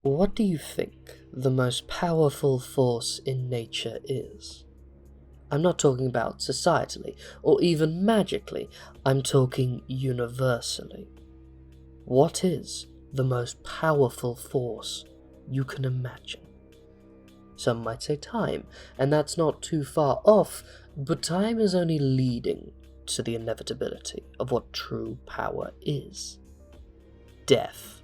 What do you think the most powerful force in nature is? I'm not talking about societally or even magically, I'm talking universally. What is the most powerful force you can imagine? Some might say time, and that's not too far off, but time is only leading to the inevitability of what true power is. Death.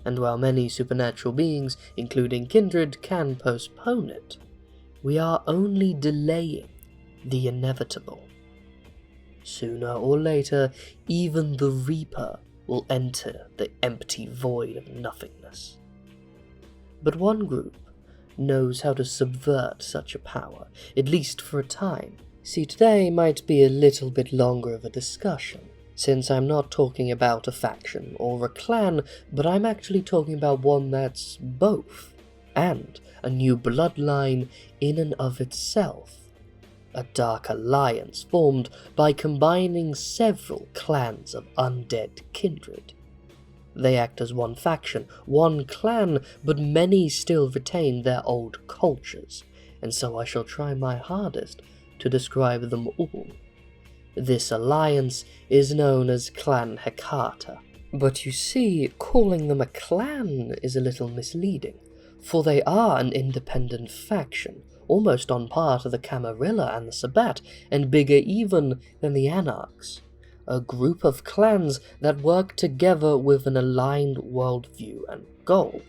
And while many supernatural beings, including kindred, can postpone it, we are only delaying the inevitable. Sooner or later, even the Reaper will enter the empty void of nothingness. But one group knows how to subvert such a power, at least for a time. See, today might be a little bit longer of a discussion, since I'm not talking about a faction or a clan, but I'm actually talking about one that's both, and a new bloodline in and of itself. A dark alliance formed by combining several clans of undead kindred. They act as one faction, one clan, but many still retain their old cultures, and so I shall try my hardest to describe them all. This alliance is known as Clan Hecata, but you see, calling them a clan is a little misleading, for they are an independent faction, almost on par to the Camarilla and the Sabbat, and bigger even than the Anarchs. A group of clans that work together with an aligned worldview and goal.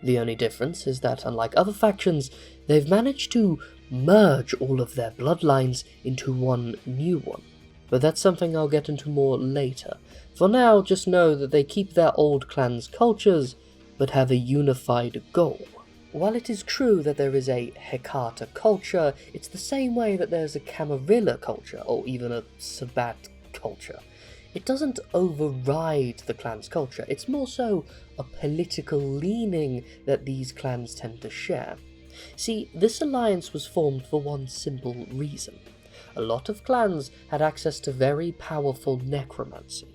The only difference is that, unlike other factions, they've managed to merge all of their bloodlines into one new one. But that's something I'll get into more later. For now, just know that they keep their old clans' cultures, but have a unified goal. While it is true that there is a Hecata culture, it's the same way that there's a Camarilla culture, or even a Sabbat culture. It doesn't override the clan's culture, it's more so a political leaning that these clans tend to share. See, this alliance was formed for one simple reason. A lot of clans had access to very powerful necromancy,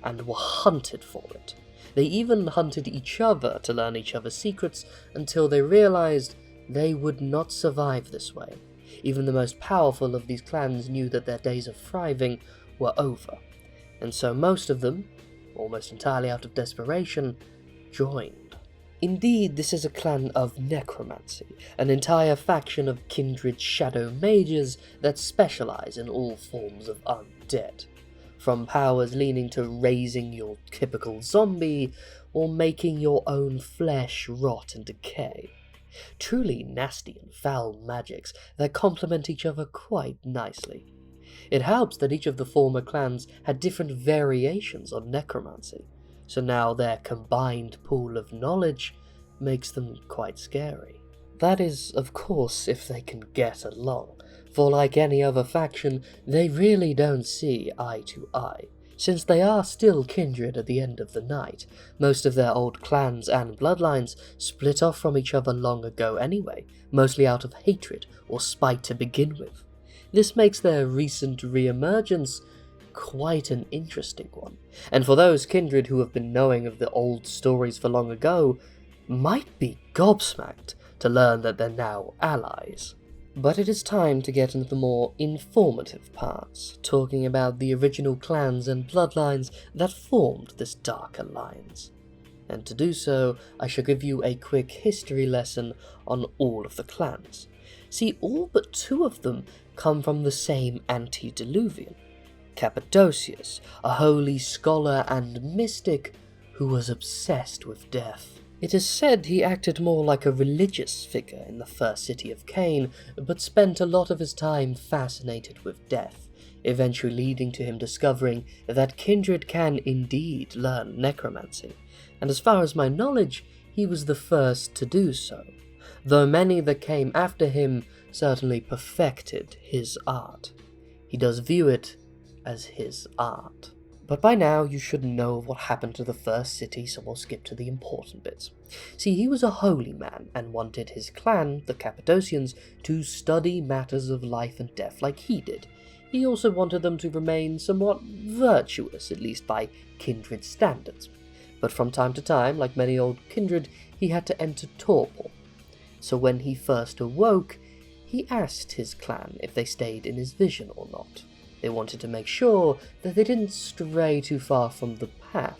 and were hunted for it. They even hunted each other to learn each other's secrets until they realized they would not survive this way. Even the most powerful of these clans knew that their days of thriving were over, and so most of them, almost entirely out of desperation, joined. Indeed, this is a clan of necromancy, an entire faction of kindred shadow mages that specialize in all forms of undead, from powers leaning to raising your typical zombie, or making your own flesh rot and decay. Truly nasty and foul magics that complement each other quite nicely. It helps that each of the former clans had different variations on necromancy, so now their combined pool of knowledge makes them quite scary. That is, of course, if they can get along, for like any other faction, they really don't see eye to eye. Since they are still kindred at the end of the night, most of their old clans and bloodlines split off from each other long ago anyway, mostly out of hatred or spite to begin with. This makes their recent re-emergence quite an interesting one, and for those kindred who have been knowing of the old stories for long ago, might be gobsmacked to learn that they're now allies. But it is time to get into the more informative parts, talking about the original clans and bloodlines that formed this dark alliance. And to do so, I shall give you a quick history lesson on all of the clans. See, all but two of them come from the same antediluvian. Cappadocius, a holy scholar and mystic who was obsessed with death. It is said he acted more like a religious figure in the first city of Cain, but spent a lot of his time fascinated with death, eventually leading to him discovering that kindred can indeed learn necromancy, and as far as my knowledge, he was the first to do so, though many that came after him certainly perfected his art. He does view it as his art. But by now you should know what happened to the first city, so we'll skip to the important bits. See, he was a holy man and wanted his clan, the Cappadocians, to study matters of life and death like he did. He also wanted them to remain somewhat virtuous, at least by kindred standards. But from time to time, like many old kindred, he had to enter torpor. So when he first awoke, he asked his clan if they stayed in his vision or not. They wanted to make sure that they didn't stray too far from the path.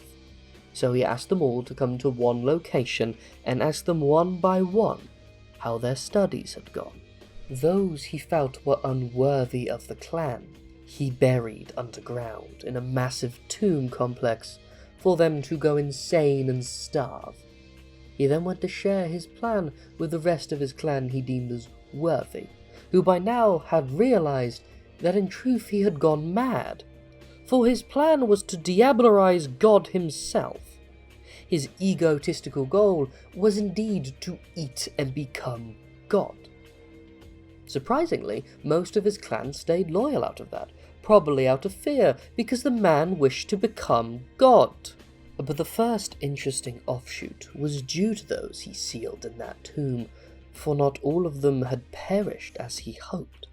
So he asked them all to come to one location and asked them one by one how their studies had gone. Those he felt were unworthy of the clan, he buried underground in a massive tomb complex for them to go insane and starve. He then went to share his plan with the rest of his clan he deemed as worthy, who by now had realized that in truth he had gone mad, for his plan was to diablerize God himself. His egotistical goal was indeed to eat and become God. Surprisingly, most of his clan stayed loyal out of that, probably out of fear, because the man wished to become God. But the first interesting offshoot was due to those he sealed in that tomb, for not all of them had perished as he hoped.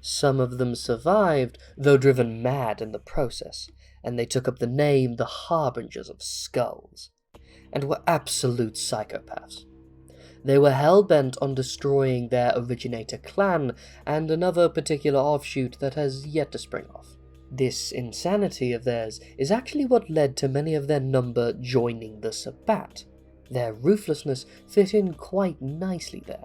Some of them survived, though driven mad in the process, and they took up the name the Harbingers of Skulls, and were absolute psychopaths. They were hell-bent on destroying their originator clan and another particular offshoot that has yet to spring off. This insanity of theirs is actually what led to many of their number joining the Sabbat. Their ruthlessness fit in quite nicely there,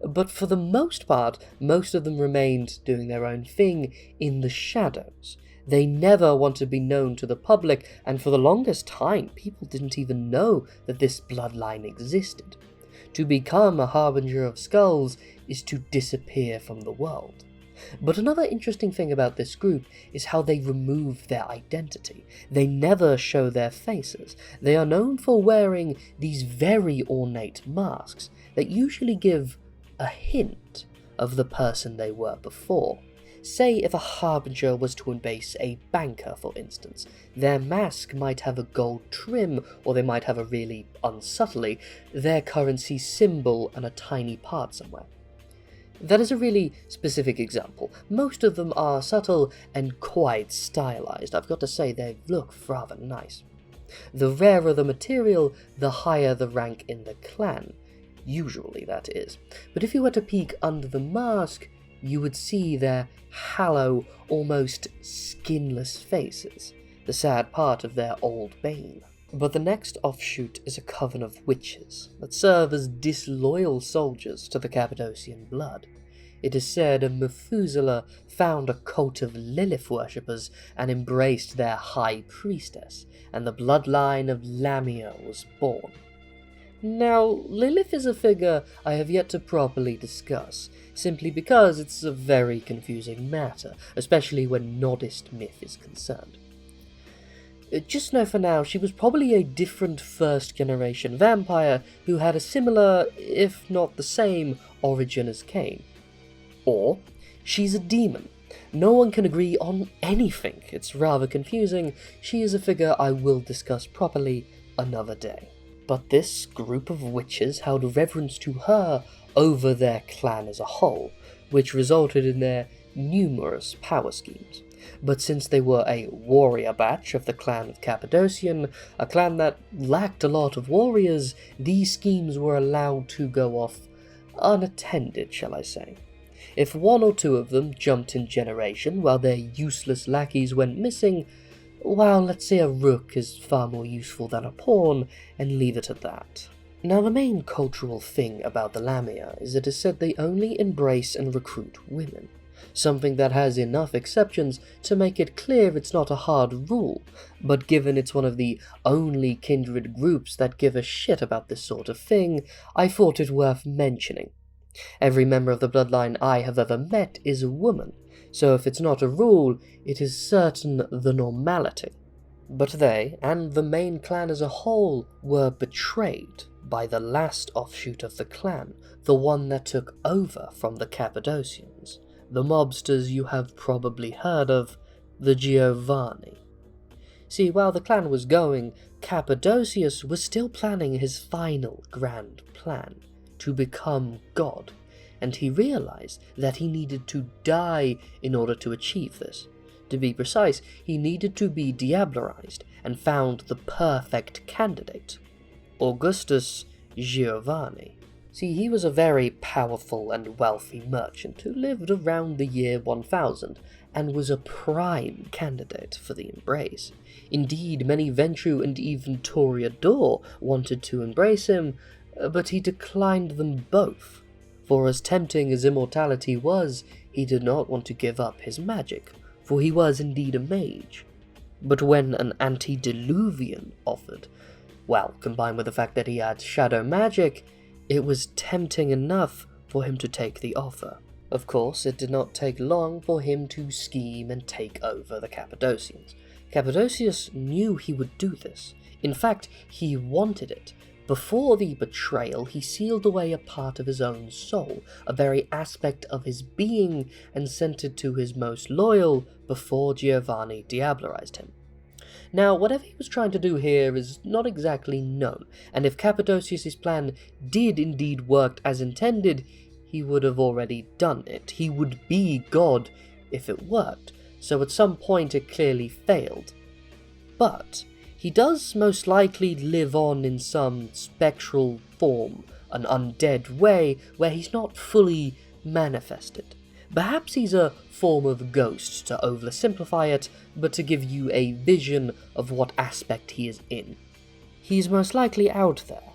but for the most part, most of them remained doing their own thing in the shadows. They never wanted to be known to the public, and for the longest time, people didn't even know that this bloodline existed. To become a Harbinger of Skulls is to disappear from the world. But another interesting thing about this group is how they remove their identity. They never show their faces. They are known for wearing these very ornate masks that usually give a hint of the person they were before. Say if a Harbinger was to embrace a banker, for instance, their mask might have a gold trim, or they might have a really unsubtly, their currency symbol and a tiny part somewhere. That is a really specific example. Most of them are subtle and quite stylized. I've got to say, they look rather nice. The rarer the material, the higher the rank in the clan. Usually, that is. But if you were to peek under the mask, you would see their hollow, almost skinless faces, the sad part of their old bane. But the next offshoot is a coven of witches that serve as disloyal soldiers to the Cappadocian blood. It is said Methuselah found a cult of Lilith worshippers and embraced their high priestess, and the bloodline of Lamia was born. Now, Lilith is a figure I have yet to properly discuss, simply because it's a very confusing matter, especially when Nodist myth is concerned. Just know for now, she was probably a different first-generation vampire who had a similar, if not the same, origin as Cain. Or, she's a demon. No one can agree on anything. It's rather confusing. She is a figure I will discuss properly another day. But this group of witches held reverence to her over their clan as a whole, which resulted in their numerous power schemes. But since they were a warrior batch of the clan of Cappadocian, a clan that lacked a lot of warriors, these schemes were allowed to go off unattended, shall I say. If one or two of them jumped in generation while their useless lackeys went missing, well, let's say a rook is far more useful than a pawn, and leave it at that. Now, the main cultural thing about the Lamia is it is said they only embrace and recruit women, something that has enough exceptions to make it clear it's not a hard rule, but given it's one of the only kindred groups that give a shit about this sort of thing, I thought it worth mentioning. Every member of the bloodline I have ever met is a woman, so if it's not a rule, it is certain the normality. But they, and the main clan as a whole, were betrayed by the last offshoot of the clan, the one that took over from the Cappadocians, the mobsters you have probably heard of, the Giovanni. See, while the clan was going, Cappadocius was still planning his final grand plan, to become God, and he realized that he needed to die in order to achieve this. To be precise, he needed to be diablerized, and found the perfect candidate. Augustus Giovanni. See, he was a very powerful and wealthy merchant who lived around the year 1000 and was a prime candidate for the embrace. Indeed, many Ventrue and even Toreador wanted to embrace him, but he declined them both. For as tempting as immortality was, he did not want to give up his magic, for he was indeed a mage. But when an antediluvian offered, well, combined with the fact that he had shadow magic, it was tempting enough for him to take the offer. Of course, it did not take long for him to scheme and take over the Cappadocians. Cappadocius knew he would do this. In fact, he wanted it. Before the betrayal, he sealed away a part of his own soul, a very aspect of his being, and sent it to his most loyal before Giovanni diablerized him. Now, whatever he was trying to do here is not exactly known, and if Cappadocius' plan did indeed work as intended, he would have already done it. He would be God if it worked, so at some point it clearly failed. But he does most likely live on in some spectral form, an undead way, where he's not fully manifested. Perhaps he's a form of ghost, to oversimplify it, but to give you a vision of what aspect he is in. He's most likely out there,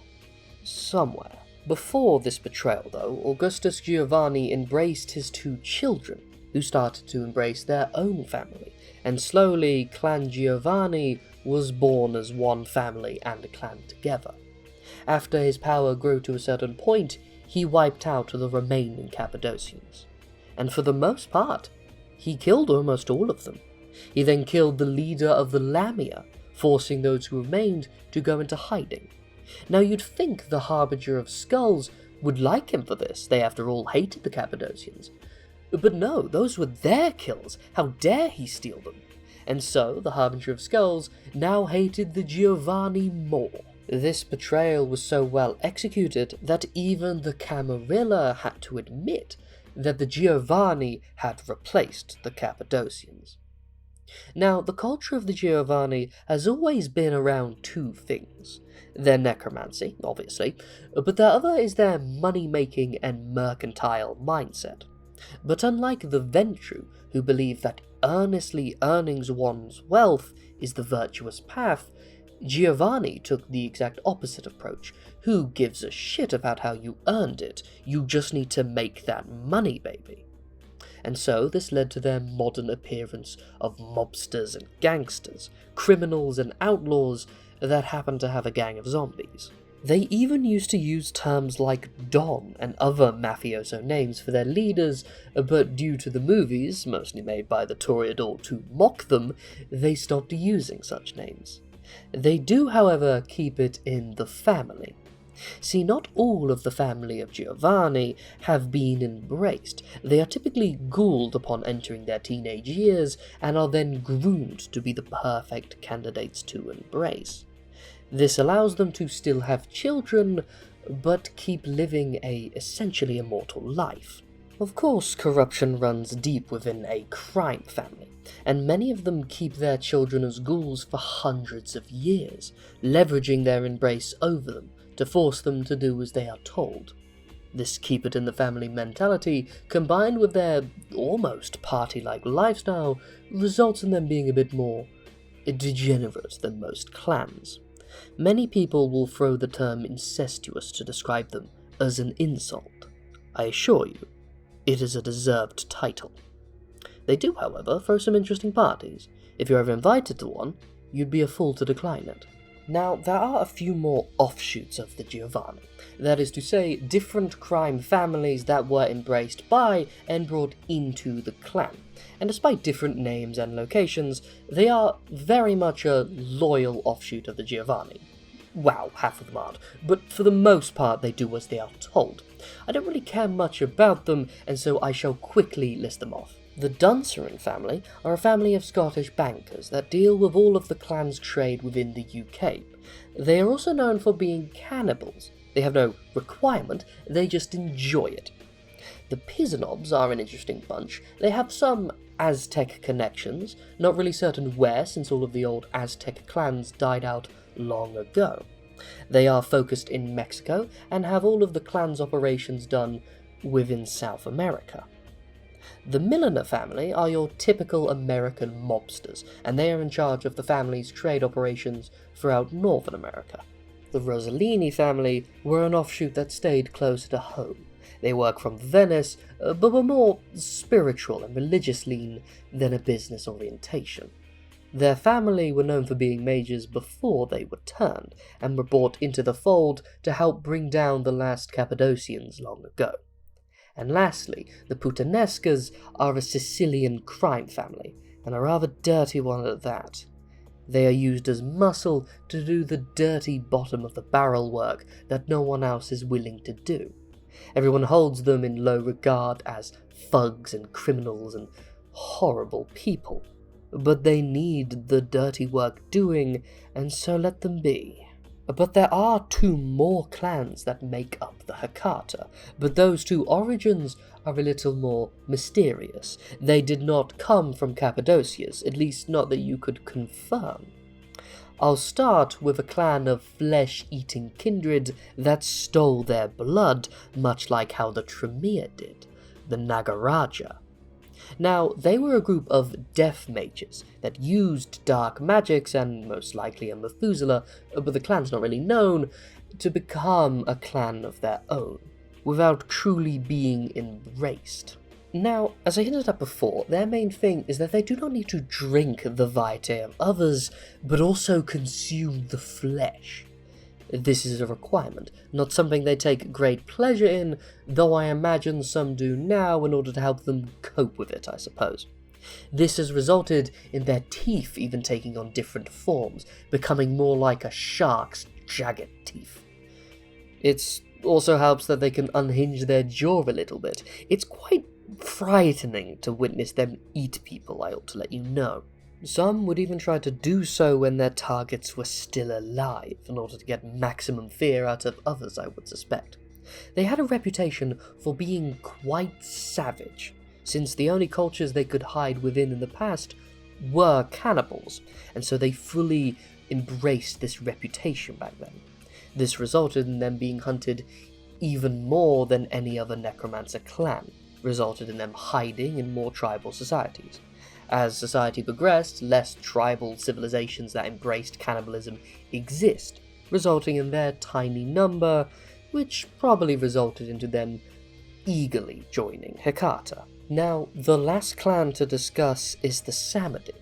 somewhere. Before this betrayal, though, Augustus Giovanni embraced his two children, who started to embrace their own family, and slowly Clan Giovanni was born as one family and a clan together. After his power grew to a certain point, he wiped out the remaining Cappadocians. And for the most part, he killed almost all of them. He then killed the leader of the Lamia, forcing those who remained to go into hiding. Now you'd think the Harbinger of Skulls would like him for this, they after all hated the Cappadocians. But no, those were their kills, how dare he steal them? And so the Harbinger of Skulls now hated the Giovanni more. This betrayal was so well executed that even the Camarilla had to admit that the Giovanni had replaced the Cappadocians. Now, the culture of the Giovanni has always been around two things. Their necromancy, obviously, but the other is their money-making and mercantile mindset. But unlike the Ventrue, who believe that earnestly earning one's wealth is the virtuous path, Giovanni took the exact opposite approach. Who gives a shit about how you earned it? You just need to make that money, baby. And so this led to their modern appearance of mobsters and gangsters, criminals and outlaws that happen to have a gang of zombies. They even used to use terms like Don and other mafioso names for their leaders, but due to the movies, mostly made by the Toreador to mock them, they stopped using such names. They do, however, keep it in the family. See, not all of the family of Giovanni have been embraced. They are typically ghouled upon entering their teenage years and are then groomed to be the perfect candidates to embrace. This allows them to still have children, but keep living a essentially immortal life. Of course, corruption runs deep within a crime family, and many of them keep their children as ghouls for hundreds of years, leveraging their embrace over them to force them to do as they are told. This keep-it-in-the-family mentality, combined with their almost party-like lifestyle, results in them being a bit more degenerate than most clans. Many people will throw the term incestuous to describe them as an insult. I assure you, it is a deserved title. They do, however, throw some interesting parties. If you're ever invited to one, you'd be a fool to decline it. Now, there are a few more offshoots of the Giovanni. That is to say, different crime families that were embraced by and brought into the clan. And despite different names and locations, they are very much a loyal offshoot of the Giovanni. Wow, half of them aren't, but for the most part they do as they are told. I don't really care much about them, and so I shall quickly list them off. The Dunserin family are a family of Scottish bankers that deal with all of the clan's trade within the UK. They are also known for being cannibals. They have no requirement, they just enjoy it. The Pisanobs are an interesting bunch. They have some Aztec connections, not really certain where since all of the old Aztec clans died out long ago. They are focused in Mexico and have all of the clan's operations done within South America. The Milliner family are your typical American mobsters, and they are in charge of the family's trade operations throughout Northern America. The Rossellini family were an offshoot that stayed closer to home. They work from Venice, but were more spiritual and religious lean than a business orientation. Their family were known for being mages before they were turned, and were brought into the fold to help bring down the last Cappadocians long ago. And lastly, the Puttanescas are a Sicilian crime family, and a rather dirty one at that. They are used as muscle to do the dirty bottom of the barrel work that no one else is willing to do. Everyone holds them in low regard as thugs and criminals and horrible people, but they need the dirty work doing, and so let them be. But there are two more clans that make up the Hecata, but those two origins are a little more mysterious. They did not come from Cappadocias, at least not that you could confirm. I'll start with a clan of flesh-eating kindred that stole their blood, much like how the Tremere did, the Nagaraja. Now, they were a group of death mages that used dark magics, and most likely a Methuselah, but the clan's not really known, to become a clan of their own, without truly being embraced. Now, as I hinted at before, their main thing is that they do not need to drink the vitae of others, but also consume the flesh. This is a requirement, not something they take great pleasure in, though I imagine some do now in order to help them cope with it, I suppose. This has resulted in their teeth even taking on different forms, becoming more like a shark's jagged teeth. It also helps that they can unhinge their jaw a little bit. It's quite frightening to witness them eat people, I ought to let you know. Some would even try to do so when their targets were still alive, in order to get maximum fear out of others, I would suspect. They had a reputation for being quite savage, since the only cultures they could hide within in the past were cannibals, and so they fully embraced this reputation back then. This resulted in them being hunted even more than any other necromancer clan, resulted in them hiding in more tribal societies. As society progressed, less tribal civilizations that embraced cannibalism exist, resulting in their tiny number, which probably resulted into them eagerly joining Hecata. Now, the last clan to discuss is the Samedi,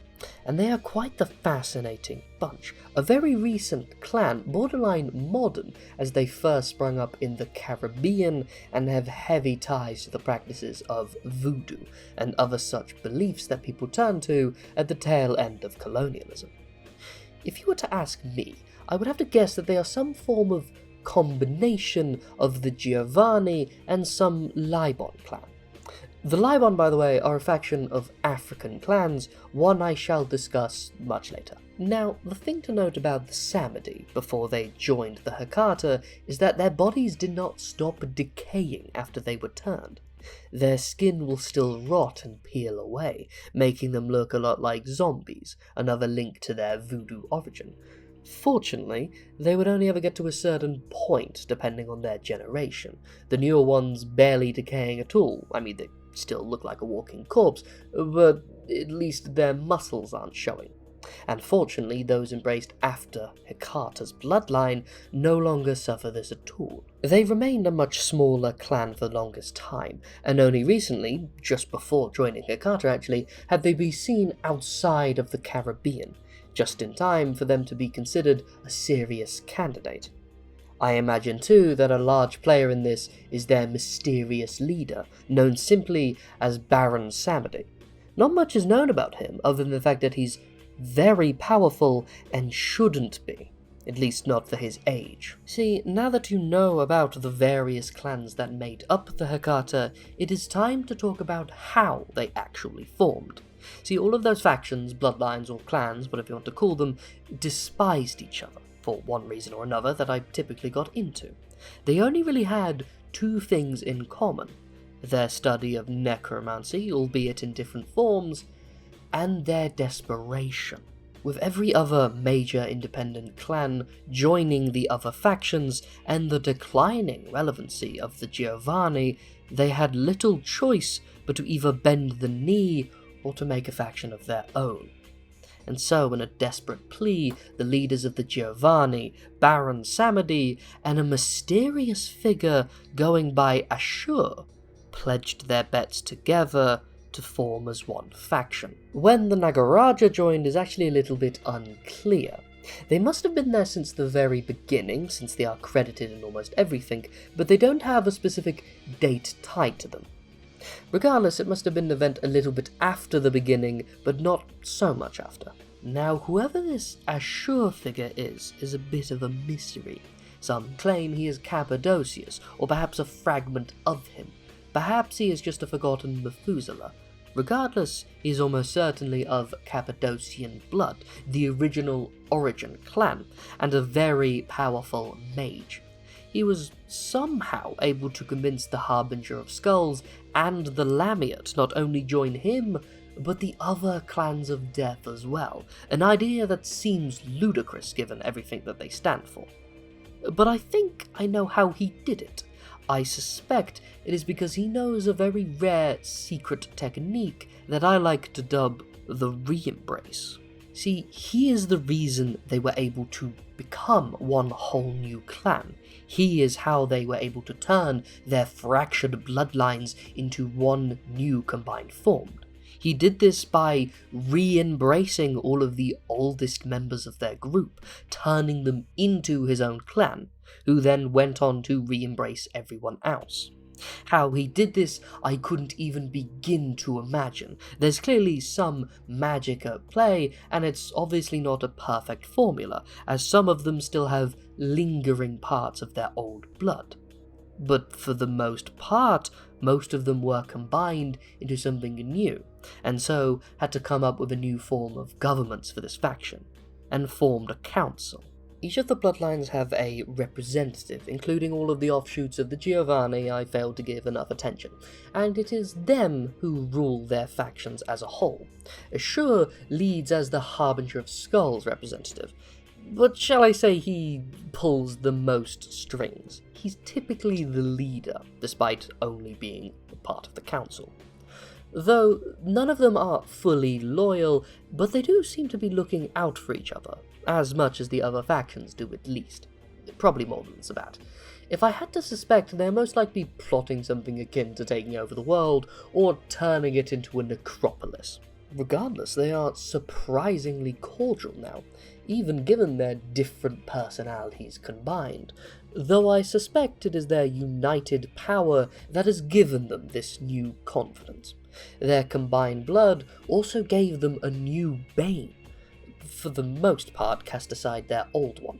and they are quite the fascinating bunch. A very recent clan, borderline modern, as they first sprung up in the Caribbean and have heavy ties to the practices of voodoo and other such beliefs that people turn to at the tail end of colonialism. If you were to ask me, I would have to guess that they are some form of combination of the Giovanni and some Libon clan. The Libon, by the way, are a faction of African clans, one I shall discuss much later. Now, the thing to note about the Samedi before they joined the Hecata is that their bodies did not stop decaying after they were turned. Their skin will still rot and peel away, making them look a lot like zombies, another link to their voodoo origin. Fortunately, they would only ever get to a certain point, depending on their generation, the newer ones barely decaying at all. I mean, they still look like a walking corpse, but at least their muscles aren't showing. And fortunately, those embraced after Hecata's bloodline no longer suffer this at all. They remained a much smaller clan for the longest time, and only recently, just before joining Hecata actually, had they been seen outside of the Caribbean, just in time for them to be considered a serious candidate. I imagine too that a large player in this is their mysterious leader, known simply as Baron Samedi. Not much is known about him, other than the fact that he's very powerful and shouldn't be, at least not for his age. See, now that you know about the various clans that made up the Hecata, it is time to talk about how they actually formed. See, all of those factions, bloodlines, or clans, whatever you want to call them, despised each other, for one reason or another that I typically got into. They only really had two things in common: their study of necromancy, albeit in different forms, and their desperation. with every other major independent clan joining the other factions and the declining relevancy of the Giovanni, they had little choice but to either bend the knee or to make a faction of their own. And so, in a desperate plea, the leaders of the Giovanni, Baron Samedi, and a mysterious figure going by Ashur, pledged their bets together to form as one faction. When the Nagaraja joined is actually a little bit unclear. They must have been there since the very beginning, since they are credited in almost everything, but they don't have a specific date tied to them. Regardless, it must have been an event a little bit after the beginning, but not so much after. Now, whoever this Ashur figure is a bit of a mystery. Some claim he is Cappadocius, or perhaps a fragment of him. Perhaps he is just a forgotten Methuselah. Regardless, he is almost certainly of Cappadocian blood, the original origin clan, and a very powerful mage. He was somehow able to convince the Harbinger of Skulls and the Lamiot to not only join him, but the other clans of death as well, an idea that seems ludicrous given everything that they stand for. But I think I know how he did it. I suspect it is because he knows a very rare secret technique that I like to dub the re-embrace. See, he is the reason they were able to become one whole new clan. He is how they were able to turn their fractured bloodlines into one new combined form. He did this by re-embracing all of the oldest members of their group, turning them into his own clan, who then went on to re-embrace everyone else. How he did this, I couldn't even begin to imagine. There's clearly some magic at play, and it's obviously not a perfect formula, as some of them still have lingering parts of their old blood. But for the most part, most of them were combined into something new, and so had to come up with a new form of governments for this faction, and formed a council. Each of the bloodlines have a representative, including all of the offshoots of the Giovanni I failed to give enough attention, and it is them who rule their factions as a whole. Ashur leads as the Harbinger of Skulls representative, but shall I say he pulls the most strings. He's typically the leader, despite only being a part of the council. Though none of them are fully loyal, but they do seem to be looking out for each other, as much as the other factions do at least. Probably more than Sabbat. If I had to suspect, they're most likely plotting something akin to taking over the world, or turning it into a necropolis. Regardless, they are surprisingly cordial now, even given their different personalities combined, though I suspect it is their united power that has given them this new confidence. Their combined blood also gave them a new bane, for the most part cast aside their old one.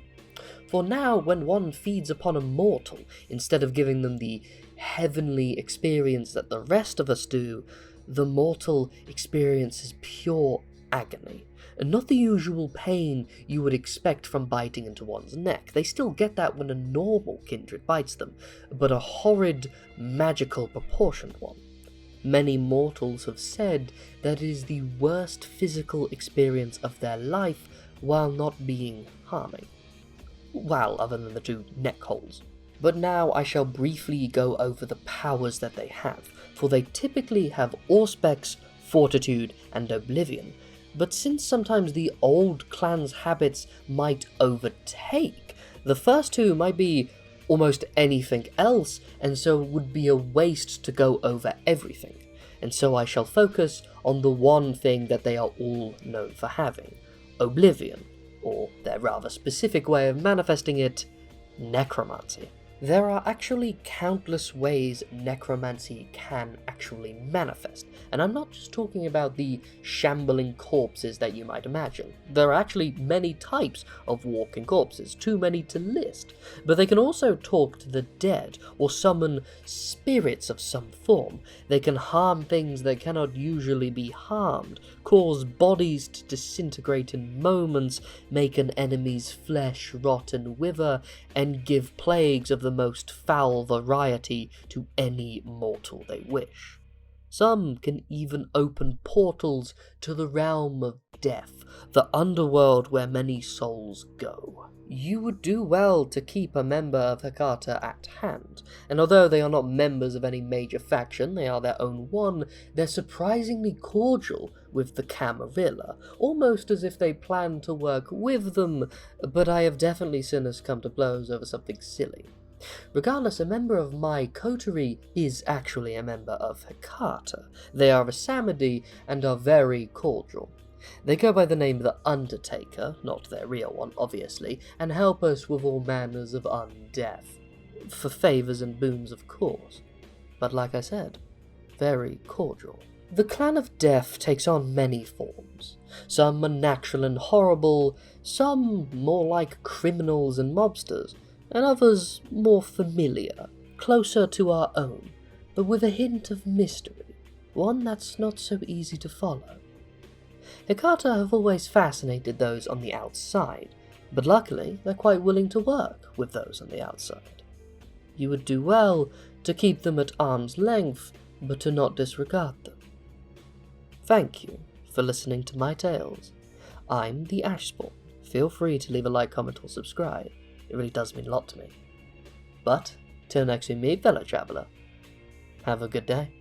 For now, when one feeds upon a mortal, instead of giving them the heavenly experience that the rest of us do, the mortal experiences pure agony, and not the usual pain you would expect from biting into one's neck. They still get that when a normal kindred bites them, but a horrid, magical proportioned one. Many mortals have said that it is the worst physical experience of their life while not being harming. Well, other than the 2 neck holes. But now I shall briefly go over the powers that they have, for they typically have Auspex, Fortitude, and Oblivion, but since sometimes the old clan's habits might overtake, the first 2 might be almost anything else, and so it would be a waste to go over everything, and so I shall focus on the one thing that they are all known for having, Oblivion, or their rather specific way of manifesting it, necromancy. There are actually countless ways necromancy can actually manifest, and I'm not just talking about the shambling corpses that you might imagine. There are actually many types of walking corpses, too many to list, but they can also talk to the dead, or summon spirits of some form. They can harm things that cannot usually be harmed, cause bodies to disintegrate in moments, make an enemy's flesh rot and wither, and give plagues of the most foul variety to any mortal they wish. Some can even open portals to the realm of death, the underworld where many souls go. You would do well to keep a member of Hecata at hand, and although they are not members of any major faction, they are their own one, they're surprisingly cordial with the Camarilla, almost as if they plan to work with them, but I have definitely seen us come to blows over something silly. Regardless, a member of my coterie is actually a member of Hecata. They are a Samedi and are very cordial. They go by the name of the Undertaker, not their real one, obviously, and help us with all manners of undeath. For favours and boons, of course. But like I said, very cordial. The Clan of Death takes on many forms. Some unnatural and horrible, some more like criminals and mobsters, and others more familiar, closer to our own, but with a hint of mystery, one that's not so easy to follow. Hecata have always fascinated those on the outside, but luckily they're quite willing to work with those on the outside. You would do well to keep them at arm's length, but to not disregard them. Thank you for listening to my tales. I'm the Ashspawn. Feel free to leave a like, comment, or subscribe. It really does mean a lot to me. But, till next we meet, fellow traveller, have a good day.